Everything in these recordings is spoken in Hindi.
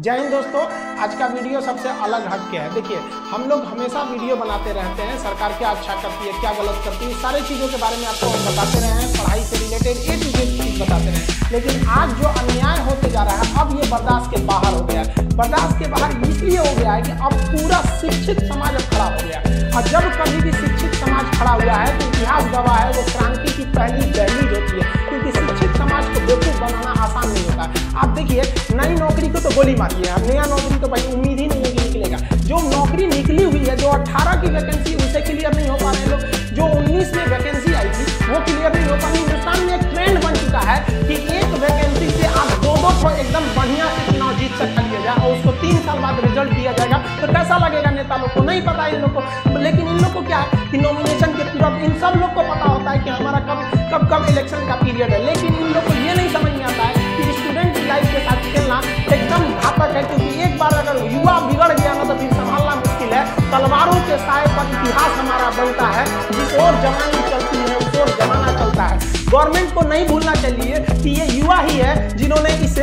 जय हिंद दोस्तों, आज का वीडियो सबसे अलग हटके है। देखिए, हम लोग हमेशा वीडियो बनाते रहते हैं, सरकार क्या अच्छा करती है, क्या गलत करती है, सारी चीज़ों के बारे में आपको हम बताते रहे हैं, पढ़ाई से रिलेटेड ए टू जेड चीज़ बताते रहे हैं। लेकिन आज जो अन्याय होते जा रहा है, अब ये बर्दाश्त के बाहर हो गया है। बर्दाश्त के बाहर इसलिए हो गया है कि अब पूरा शिक्षित समाज अब खड़ा हो गया है। और जब कभी भी शिक्षित समाज खड़ा हुआ है तो इतिहास गवाह है, वो क्रांति की पहली दहलीज होती है, क्योंकि शिक्षित समाज को बेवकूफ़ बनाना आसान नहीं होता है। आप देखिए, नई नौकरी को तो गोली मारी है, नया नौकरी तो भाई उम्मीद ही नहीं है कि निकलेगा। जो नौकरी निकली हुई है, जो 18 की वैकेंसी उसे क्लियर नहीं हो पा रहे लोग, जो 19 में वैकेंसी आई थी वो क्लियर नहीं हो पा रही। हिंदुस्तान में एक ट्रेंड बन चुका है कि एक वैकेंसी से आप दो को एकदम बढ़िया से चुनाव जीत सकता लिया जाए और उसको 3 साल बाद रिजल्ट दिया जाएगा। तो कैसा लगेगा नेता लोग को? नहीं पता इन लोग को। लेकिन इन लोग को क्या है कि नॉमिनेशन के तुरंत इन सब लोग को पता होता है कि हमारा कब इलेक्शन का पीरियड है। लेकिन इन लोग को ये नहीं समझ में आता है कि स्टूडेंट की लाइफ के साथ खेलना एकदम घातक है, क्योंकि एक बार अगर युवा बिगड़ गया ना तो फिर संभालना मुश्किल है। तलवारों के साए पर इतिहास हमारा बनता है, जिस ओर जमानी चलती है उस ओर जमाना चलता है। गवर्नमेंट को नहीं भूलना चाहिए कि ये युवा ही है जिन्होंने इस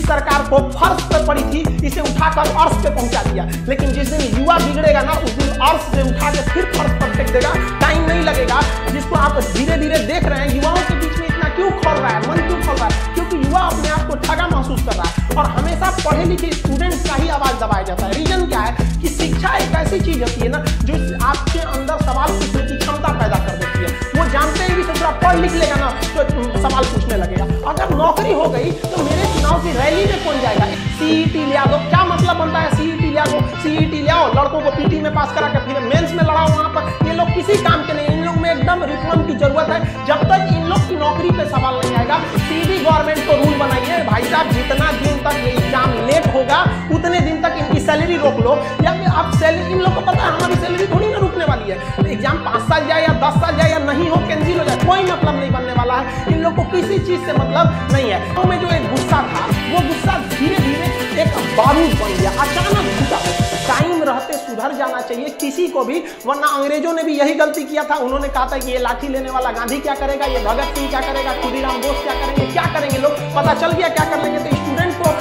सरकार को फर्श पे पड़ी थी, इसे उठाकर अर्श पे पहुंचा दिया। लेकिन जिस दिन युवा बिगड़ेगा ना, उस दिन अर्श से उठा के फिर फर्श पर फेंक देगा। टाइम नहीं लगेगा। जिसको आप धीरे धीरे देख रहे हैं, युवाओं के बीच में इतना क्यों खोल रहा है, मन क्यों खोल रहा है? क्योंकि युवा अपने आप को ठगा महसूस कर रहा है और हमेशा पढ़े लिखे स्टूडेंट्स का ही आवाज दबाया जाता है। रीजन क्या है कि शिक्षा एक ऐसी चीज होती है ना जो आपके अंदर सवाल पूछने की क्षमता पैदा कर देती है। वो जानते हैं कि दूसरा पढ़ लिख लेगा ना तो सवाल पूछने लगेगा। अगर नौकरी हो गई तो मेरे चुनाव की रैली में कौन जाएगा? सीईटी लिया दो। क्या मतलब बनता है सीईटी लिया दो? सीईटी ले आओ, लड़कों को पीटी में पास करा के फिर मेंस में लड़ाओ। वहां पर ये लोग किसी काम के नहीं। इन लोग में एकदम रिफॉर्म की जरूरत है। जब तक इन लोग की नौकरी पे सवाल नहीं आएगा, सीधी गवर्नमेंट को रूल बनाइए, भाई साहब जितना दिन तक ये एग्जाम लेट होगा उतने दिन तक इनकी सैलरी रोक लो। या आप सैलरी, इन लोग को पता है हमारी सैलरी थोड़ी ना रुकने वाली है। एग्जाम 5 साल जाए या 10 साल जाए या नहीं हो, कैंसिल हो जाए, कोई मतलब नहीं बनने वाला है। इन लोग को किसी चीज से मतलब नहीं है। तो में जो एक गुस्सा था, वो गुस्सा धीरे धीरे एक बारूद बन गया, अचानक फूटा। टाइम रहते सुधर जाना चाहिए किसी को भी, वरना अंग्रेजों ने भी यही गलती किया था। उन्होंने कहा था कि ये लाठी लेने वाला गांधी क्या करेगा, ये भगत सिंह क्या करेगा, खुदीराम बोस क्या करेंगे, क्या करेंगे लोग। पता चल गया क्या कर लेंगे। तो स्टूडेंट को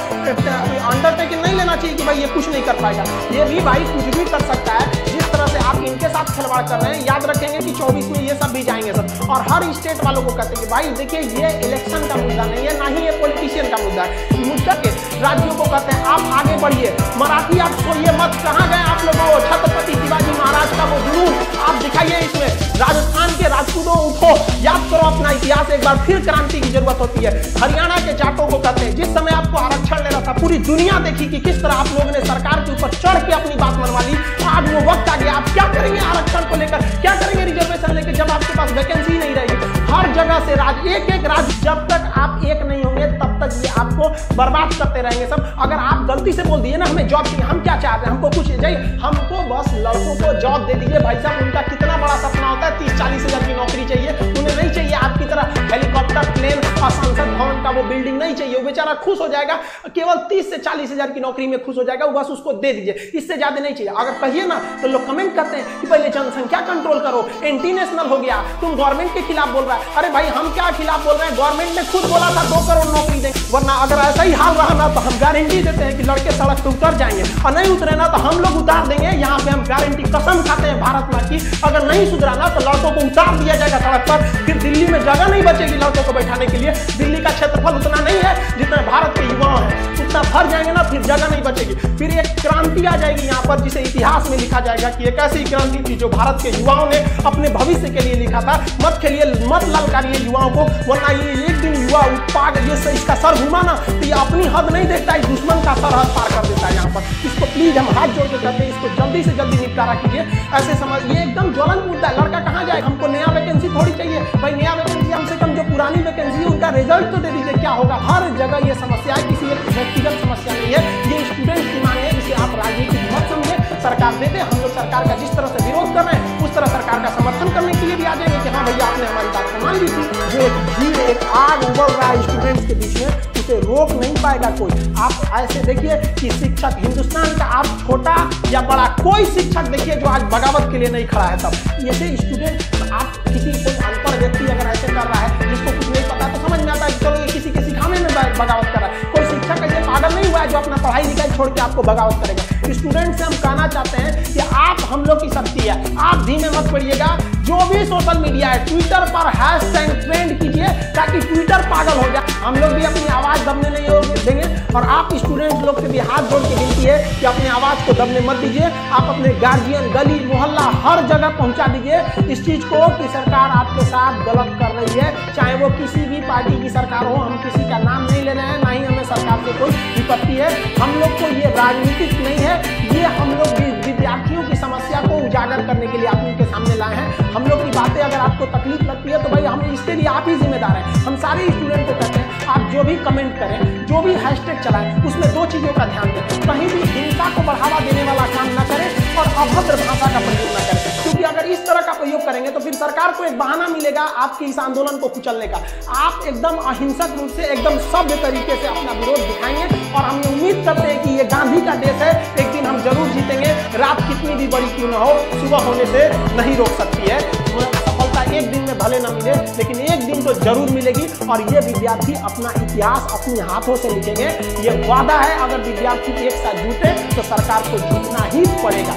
अंडरटेकिंग नहीं लेना चाहिए कि भाई ये कुछ नहीं कर पाएगा। ये भी भाई कुछ भी कर सकता है। जिस तरह से आप इनके साथ खिलवाड़ कर रहे हैं, याद रखेंगे कि 24 में ये सब भी जाएंगे सब। और हर स्टेट वालों को कहते हैं कि भाई देखिए, ये इलेक्शन का मुद्दा नहीं है, ना ही ये पॉलिटिशियन का मुद्दा है। मुद्दा के राज्यों को कहते हैं आप आगे बढ़िए, मराठी आप सोइए मत। कहाँ गए आप लोगों? छत्रपति शिवाजी महाराज का वो जुनून आप दिखाइए इसमें। राजस्थान के राजपूतों उठो, याद करो अपना इतिहास एक बार। फिर क्रांति की जरूरत होती है। हरियाणा के जाटों को कहते हैं, जिस समय आपको आरक्षण लेना था, पूरी दुनिया देखी कि किस तरह आप लोगों ने सरकार के ऊपर चढ़ के अपनी बात मनवा ली। आज वो वक्त आ गया, आप क्या करेंगे आरक्षण को लेकर, क्या करेंगे रिजर्वेशन लेकर, जब आपके पास वैकेंसी नहीं रहेगी। हर जगह से एक एक राज्य, जब तक आप एक नहीं होंगे तब तक ये आपको बर्बाद करते रहेंगे सब। अगर आप गलती से बोल दिए ना हमें जॉब चाहिए, हम क्या चाहते हैं, हमको कुछ चाहिए, हमको बस लड़कों को जॉब दे दीजिए। भाई साहब, उनका कितना बड़ा सपना होता है, 30-40 हजार की नौकरी चाहिए। उन्हें नहीं चाहिए आपकी तरह हेलीकॉप्टर, प्लेन और संसद भवन का वो बिल्डिंग नहीं चाहिए। वो बेचारा खुश हो जाएगा, केवल 30 से 40 हजार की नौकरी में खुश हो जाएगा। बस उसको दे दीजिए, इससे ज्यादा नहीं चाहिए। अगर कहिए ना तो लोग कमेंट करते हैं कि पहले जनसंख्या कंट्रोल करो, एंटी नेशनल हो गया, तुम गवर्नमेंट के खिलाफ बोल रहा है। अरे भाई, हम क्या खिलाफ बोल रहे हैं? गवर्नमेंट ने खुद बोला था 2 करोड़ नौकरी देंगे। वरना अगर ऐसा ही हाल रहा ना तो हम गारंटी देते हैं कि लड़के सड़क पे उतर जाएंगे, और नहीं उतरे ना तो हम लोग उतार देंगे। यहाँ पे हम गारंटी, कसम खाते हैं भारत माँ की। अगर नहीं सुधरा ना तो लड़कों को उतार दिया जाएगा सड़क पर। फिर दिल्ली में जगह नहीं बचेगी लड़कों को बैठाने के लिए। दिल्ली का क्षेत्रफल उतना नहीं है जितना भारत के युवा है, उतना भर जाएंगे ना, फिर जगह नहीं बचेगी। फिर एक क्रांति आ जाएगी यहाँ पर, जिसे इतिहास में लिखा जाएगा कि एक ऐसी क्रांति थी जो भारत के युवाओं ने अपने भविष्य के लिए लिखा था। मत खेलिए, मत ललकारिए युवाओं को, वरना ये एक दिन युवा पाग ये इसका सर घुमा ना तो ये अपनी हद नहीं देखता है, दुश्मन का सरहद पार कर देता है यहाँ पर। इसको प्लीज हम हाथ जोड़ के कहते हैं, इसको जल्दी से जल्दी निपटारा कीजिए। ऐसे समझ, ये एकदम ज्वलन मुद्दा है। लड़का कहाँ जाए? हमको नया वैकेंसी थोड़ी चाहिए भाई, नया वैकेंसी कम से कम जो पुरानी वैकेंसी है उनका रिजल्ट तो दे दीजिए। क्या होगा? हर जगह ये समस्या है, किसी एक व्यक्तिगत समस्या नहीं है। ये स्टूडेंट की मांग है, जिसे आप राजनीतिक मत समझे। सरकार दे दे, हम लोग सरकार का जिस तरह से विरोध कर रहे हैं उस तरह सरकार का समर्थन करने के लिए भी आ जाएंगे कि हाँ भैया आपने हमारी बात को मान ली थी। जो एक भीड़, एक आग उबल रहा है स्टूडेंट्स के बीच में, उसे रोक नहीं पाएगा कोई। आप ऐसे देखिए कि शिक्षक हिंदुस्तान का, आप छोटा या बड़ा कोई शिक्षक देखिए जो आज बगावत के लिए नहीं खड़ा है। तब ऐसे स्टूडेंट, आप किसी कोई अनपढ़ व्यक्ति अगर ऐसे कर रहा है जिसको कुछ नहीं पता, तो समझ में आता है कि चलो ये किसी के सिखाने में बगावत कर रहा है। कोई शिक्षक ऐसे पागल नहीं हुआ है जो अपना पढ़ाई लिखाई छोड़ के आपको बगावत करेगा। स्टूडेंट से हम कहना चाहते हैं कि आप हम लोग की शक्ति है, आप धीमे मत पड़िएगा। जो भी सोशल मीडिया है ट्विटर पर हैशटैग ट्रेंड कीजिए ताकि ट्विटर पागल हो जाए। हम लोग भी अपनी आवाज दबने नहीं देंगे और आप स्टूडेंट लोग से भी हाथ जोड़ के विनती है कि अपने आवाज को दबने मत दीजिए। आप अपने गार्जियन, गली मोहल्ला हर जगह पहुंचा दीजिए इस चीज को कि सरकार आपके साथ गलत कर रही है, चाहे वो किसी भी पार्टी की सरकार हो। हम किसी का नाम नहीं ले रहे हैं, ना ही हमें सरकार से कोई विपत्ति है। हम लोग को ये राजनीतिक नहीं है, ये हम लोग विद्यार्थियों की समस्या को उजागर करने के लिए आप उनके सामने लाए हैं। हम लोग की बातें अगर आपको तकलीफ लगती है तो भाई हम इसके लिए आप ही जिम्मेदार हैं। हम सारे स्टूडेंट को कहते हैं आप जो भी कमेंट करें, जो भी हैशटैग चलाएं, उसमें दो चीजों का ध्यान दें। कहीं भी हिंसा को बढ़ावा देने वाला काम न करें और अभद्र भाषा का प्रयोग न करें, क्योंकि अगर इस तरह का प्रयोग करेंगे तो फिर सरकार को एक बहाना मिलेगा आपके इस आंदोलन को कुचलने का। आप एकदम अहिंसक रूप से, एकदम सभ्य तरीके से अपना विरोध दिखाएंगे और हम उम्मीद करते हैं कि ये गांधी का देश है, एक दिन हम जरूर जीतेंगे। रात कितनी भी बड़ी क्यों न हो, सुबह होने से नहीं रोक सकती है। सफलता एक दिन में भले न मिले, लेकिन एक दिन तो जरूर मिलेगी और ये विद्यार्थी अपना इतिहास अपने हाथों से लिखेंगे। ये वादा है, अगर विद्यार्थी एक साथ जुटे तो सरकार को जीतना ही पड़ेगा।